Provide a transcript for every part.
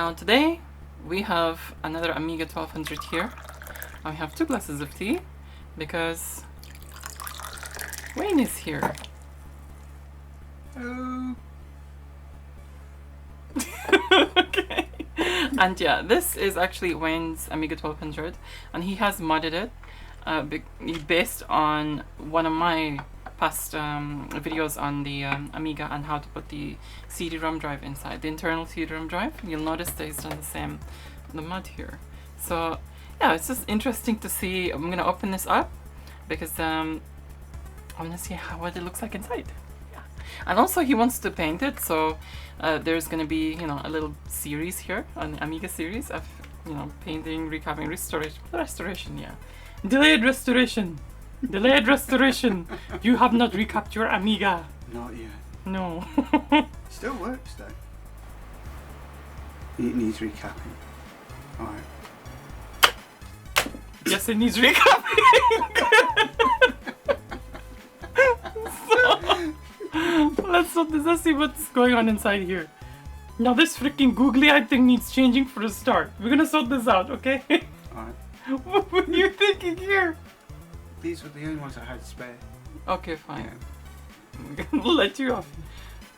Now today we have another Amiga 1200 here. I have 2 glasses of tea because Wayne is here. Oh. Okay. And yeah, this is actually Wayne's Amiga 1200 and he has modded it based on one of my past videos on the Amiga and how to put the CD-ROM drive inside, the internal CD-ROM drive. You'll notice that it's done the mod here. So yeah, it's just interesting to see. I'm gonna open this up because I want to see what it looks like inside. Yeah. And also he wants to paint it, so there's gonna be, you know, a little series here, an Amiga series of, you know, painting, recapping, restoration, yeah. Delayed restoration. Delayed restoration. You have not recapped your Amiga. Not yet. No. Still works though. It needs recapping. Alright. Yes, it needs recapping. So, let's sort this. Let's see what's going on inside here. Now this freaking googly-eyed thing needs changing for a start. We're gonna sort this out, okay? Alright. What were you thinking here? These were the only ones I had spare. Okay, fine. Yeah. We'll let you off.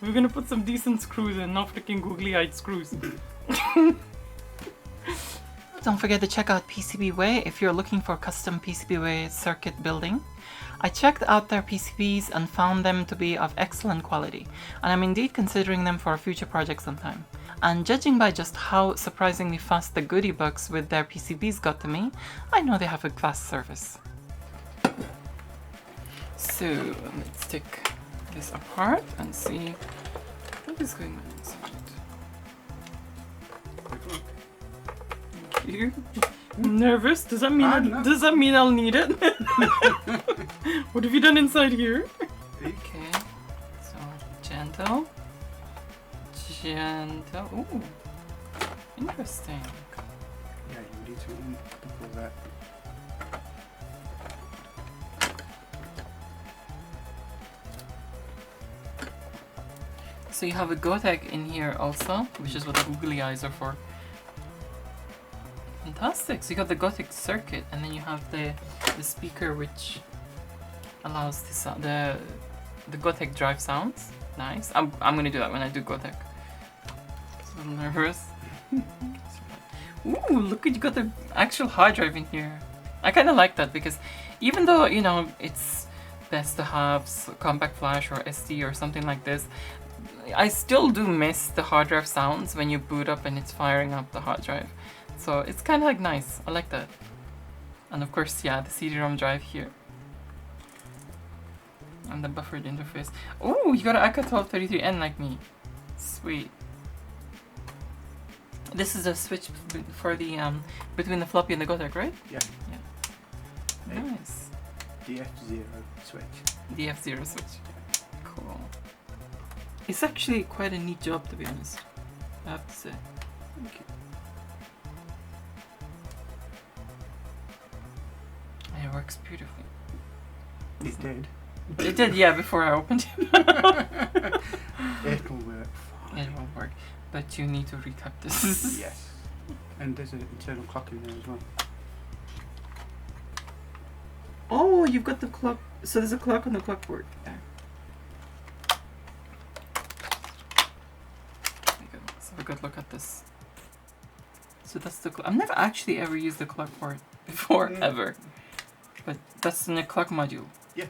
We're gonna put some decent screws in, not freaking googly-eyed screws. Don't forget to check out PCBWay if you're looking for custom PCBWay circuit building. I checked out their PCBs and found them to be of excellent quality, and I'm indeed considering them for a future project sometime. And judging by just how surprisingly fast the goodie box with their PCBs got to me, I know they have a fast service. So let's take this apart and see what is going on inside. Thank you. Nervous? Does that mean I'll need it? What have you done inside here? Okay, so gentle. Ooh, interesting. Yeah, you need to pull that. So you have a Gotek in here also, which is what the googly eyes are for. Fantastic. So you got the Gotek circuit, and then you have the speaker which allows the Gotek drive sounds. Nice. I'm gonna do that when I do Gotek. So I'm nervous. Ooh, look at, you got the actual hard drive in here. I kind of like that because even though, you know, it's best to have compact flash or SD or something like this, I still do miss the hard drive sounds when you boot up and it's firing up the hard drive. So it's kind of like nice. I like that. And of course, yeah, the CD-ROM drive here. And the buffered interface. Oh, you got an AK 1233N like me. Sweet. This is a switch for the between the floppy and the Gotek, right? Yeah. Yeah. Nice. DF0 switch. DF0 switch. Cool. It's actually quite a neat job, to be honest. I have to say. Okay. And it works beautifully. It did. It did, yeah, before I opened it. It'll work fine. It won't work. But you need to recap this. Yes. And there's an internal clock in there as well. Oh, you've got the clock. So there's a clock on the clockboard there. There you go. Let's have a good look at this. So that's the I've never actually ever used the clockboard before, ever. But that's in the clock module. Yeah.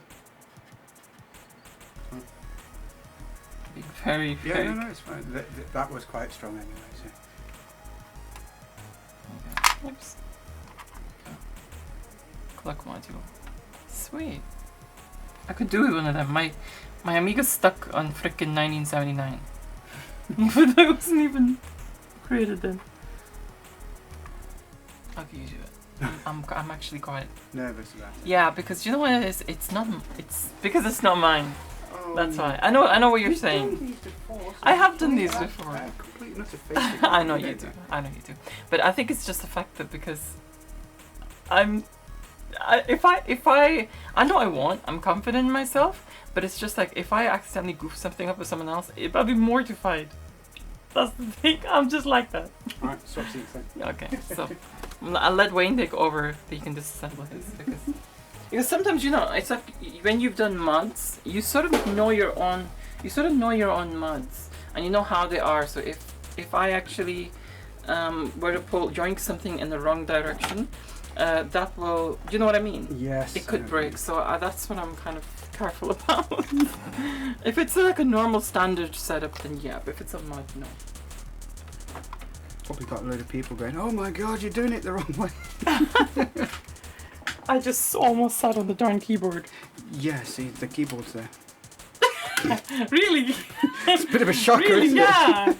Very, very... Yeah, no, it's fine. That was quite strong anyway, so... Okay. Oops. Okay. Clock module. Sweet. I could do one of them. My Amiga's stuck on frickin' 1979. But I wasn't even created then. Okay, you do it. I'm actually quite nervous about it. Yeah, because you know what it is? It's because it's not mine. That's why. I know what you're saying. I have done these before. I know you do. I know you do. But I think it's just the fact that because I know I won't. I'm confident in myself. But it's just like if I accidentally goof something up with someone else, I'll be mortified. That's the thing. I'm just like that. Alright, swap seats then. Okay, so I'll let Wayne take over so you can disassemble his because sometimes it's like when you've done mods, you sort of know your own mods and you know how they are. So if I actually were to joink something in the wrong direction, that will, you know what I mean? Yes. It could break. So that's what I'm kind of careful about. If it's like a normal standard setup, then yeah. But if it's a mod, no. Probably got a load of people going, oh my god, you're doing it the wrong way. I just almost sat on the darn keyboard. Yeah, see, the keyboard's there. Really? It's a bit of a shocker, really? isn't Yeah.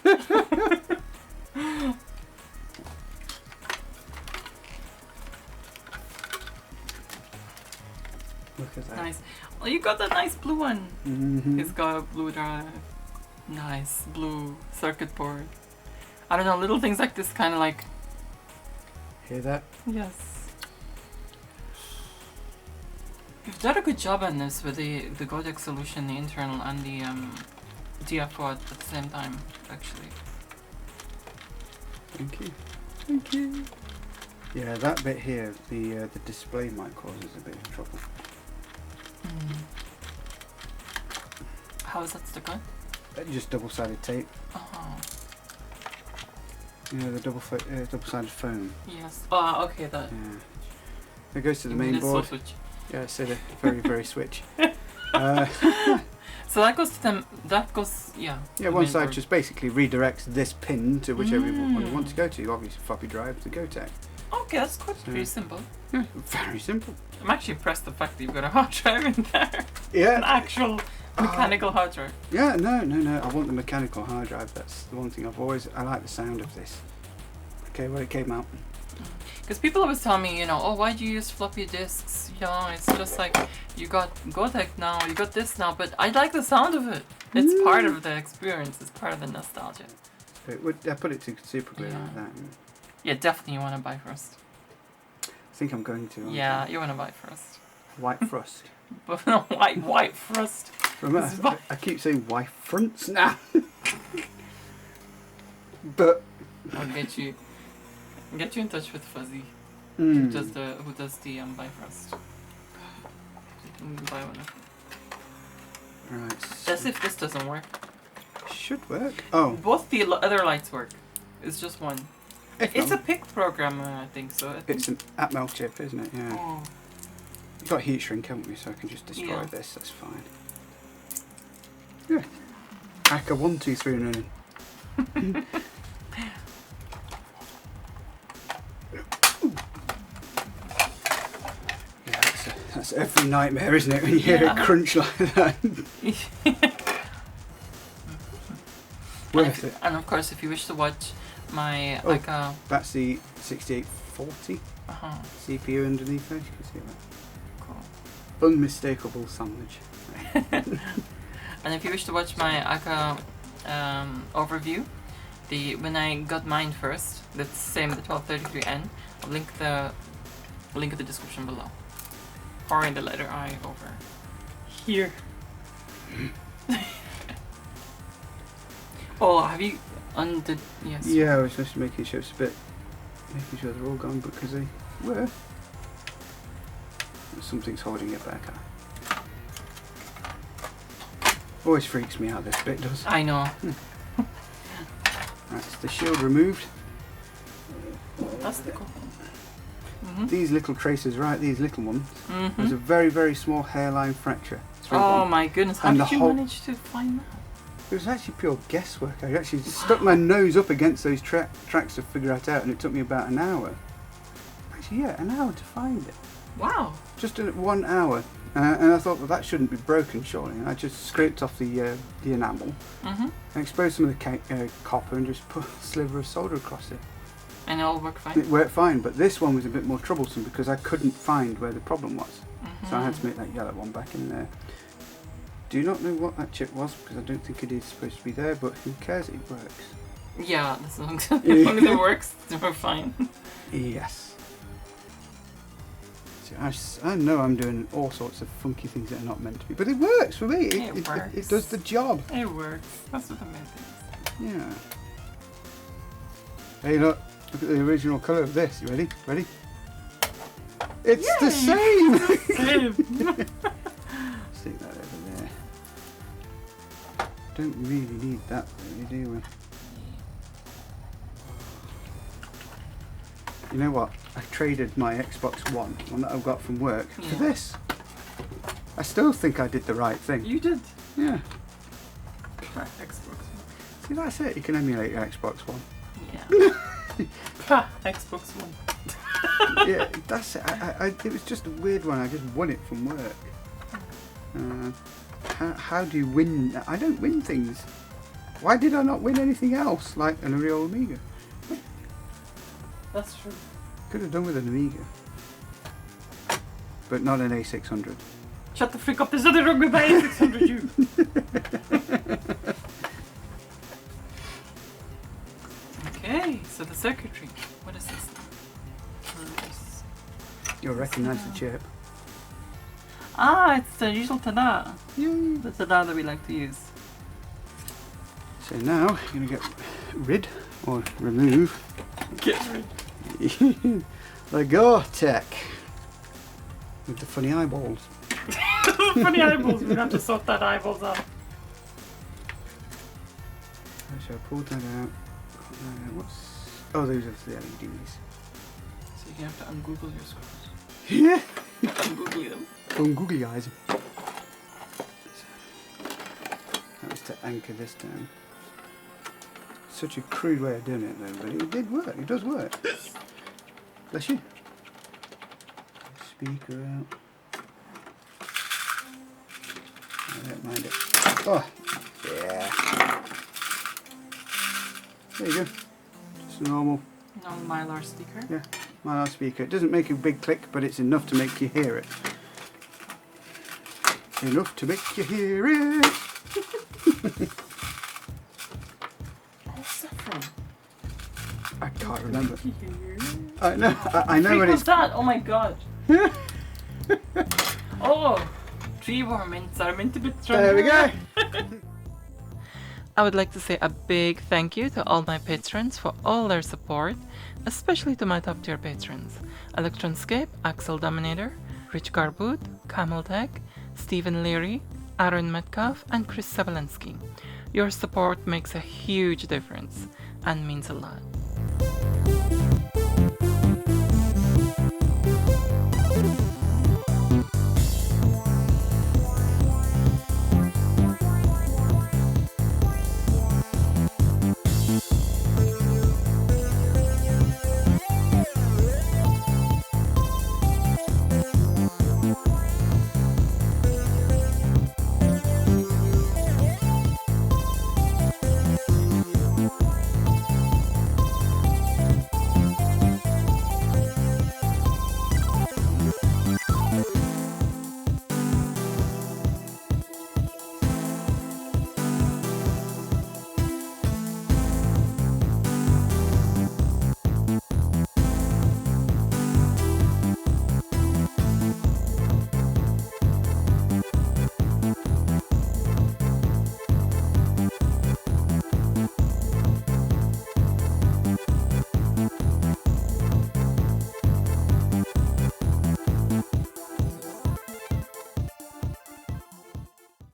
Look at that. Nice. Oh, you got that nice blue one. Mm-hmm. It's got a blue drive. Nice blue circuit board. I don't know, little things like this kind of like. Hear that? Yes. You've done a good job on this with the codec solution, the internal, and the DFO at the same time, actually. Thank you. Thank you. Yeah, that bit here, the display might cause us a bit of trouble. How is that stuck on? Just double-sided tape. Oh. You know, the double-sided foam. Yes. Oh, okay, that. Yeah. It goes to the You mean main it's board. switch. Yeah, so the very switch. So that goes to them. That goes, yeah. Yeah, the one main side board. just basically redirects this pin to whichever one you want to Mm. go to. Obviously, floppy drive to GoTech. Okay, that's quite So- pretty simple. Yeah, very simple. I'm actually impressed the fact that you've got a hard drive in there. An Yeah. actual mechanical hard drive. Yeah, no. I want the mechanical hard drive. That's the one thing I like the sound of this. Okay, well, it came out. Because people always tell me, oh, why do you use floppy disks? It's just like, you got GoTech now, you got this now, but I like the sound of it. It's part of the experience, it's part of the nostalgia. I put it to super glue Yeah. like that. And Yeah, definitely you want to buy first. I think I'm going to. Yeah, you want to buy first. White Frost. But no, white first. Remember, I keep saying white fronts now. But I'll get you in touch with Fuzzy, mm, who does the buy first. You can buy one of them. right, That's if this doesn't work. should work. Oh, Both the other lights work. It's just one. if It's a not, PIC program, I think so. it's an Atmel chip, isn't it? Yeah. Oh. We've got heat shrink, haven't we? So I can just destroy Yeah. this. That's fine. Yeah. Hacker 1, 2, 3 and running. Yeah, that's every nightmare, isn't it? When you hear Yeah. a crunch like that. Worth it. And of course, if you wish to watch my Oh. That's the 6840 CPU underneath there. You can see that. Cool. Unmistakable sandwich. And if you wish to watch my Aka overview, when I got mine first, that's the same, the 1233N. I'll link the in the description below, or in the letter I over here. Oh, have you undid? Yes. Yeah, I was just making sure they're all gone because they were. Something's holding it back. Always freaks me out, this bit does. I know. Right, it's the shield removed. That's the cool. These little tracers, right, these little ones, there's a very small hairline fracture. Oh my goodness, how And did the you whole- manage to find that? It was actually pure guesswork. I actually stuck my nose up against those tracks to figure it out, and it took me about an hour. Actually, yeah, an hour to find it. Wow. Just in 1 hour. And I thought, well, that shouldn't be broken, surely. And I just scraped off the enamel, and exposed some of the copper, and just put a sliver of solder across it. And it all worked fine? It worked fine, but this one was a bit more troublesome because I couldn't find where the problem was. So I had to make that yellow one back in there. Do not know what that chip was because I don't think it is supposed to be there, but who cares? It works. Yeah, as long as it works, we're fine. Yes. I know I'm doing all sorts of funky things that are not meant to be, but it works for me. It works. It does the job. It works. That's what the main thing is. Yeah. Hey, look at the original colour of this. You ready? Ready? It's the Yay! same! Same. Stick that over there. Don't really need that, really, do we? You know what? I traded my Xbox One that I've got from work, for this. I still think I did the right thing. You did. Yeah. Xbox One. See, that's it. You can emulate your Xbox One. Yeah. Xbox One. Yeah, that's it. It was just a weird one. I just won it from work. How do you win? I don't win things. Why did I not win anything else like an real Amiga? That's true. Could have done with an Amiga, but not an A600. Shut the freak up! There's nothing wrong with my A600, you. Okay, so the circuitry. What is this? You'll recognise the chip. Ah, it's the usual tada. Yay. The tada that we like to use. So now you're going to get rid or remove Get rid. the Gore-Tech with the funny eyeballs. Funny eyeballs. We have to sort that eyeballs out. So I pulled that out. Oh, those are the LEDs. So you have to ungoogle your screws. Yeah. Ungoogly them. Googly eyes. That was to anchor this down. Such a crude way of doing it though, but it did work. It does work. Bless you. Speaker out. I don't mind it. Oh, yeah. There you go. Just a normal. No Mylar speaker. Yeah, Mylar speaker. It doesn't make a big click, but it's enough to make you hear it. Enough to make you hear it. What's that from? I can't remember. I know. I know what what was it's. that? Oh my god. Oh, 3 more minutes are meant to be strong. There we go. I would like to say a big thank you to all my patrons for all their support, especially to my top tier patrons: Electronscape, Axel Dominator, Rich Garboot, Camel Tech, Stephen Leary, Aaron Metcalf, and Chris Sabalinski. Your support makes a huge difference and means a lot.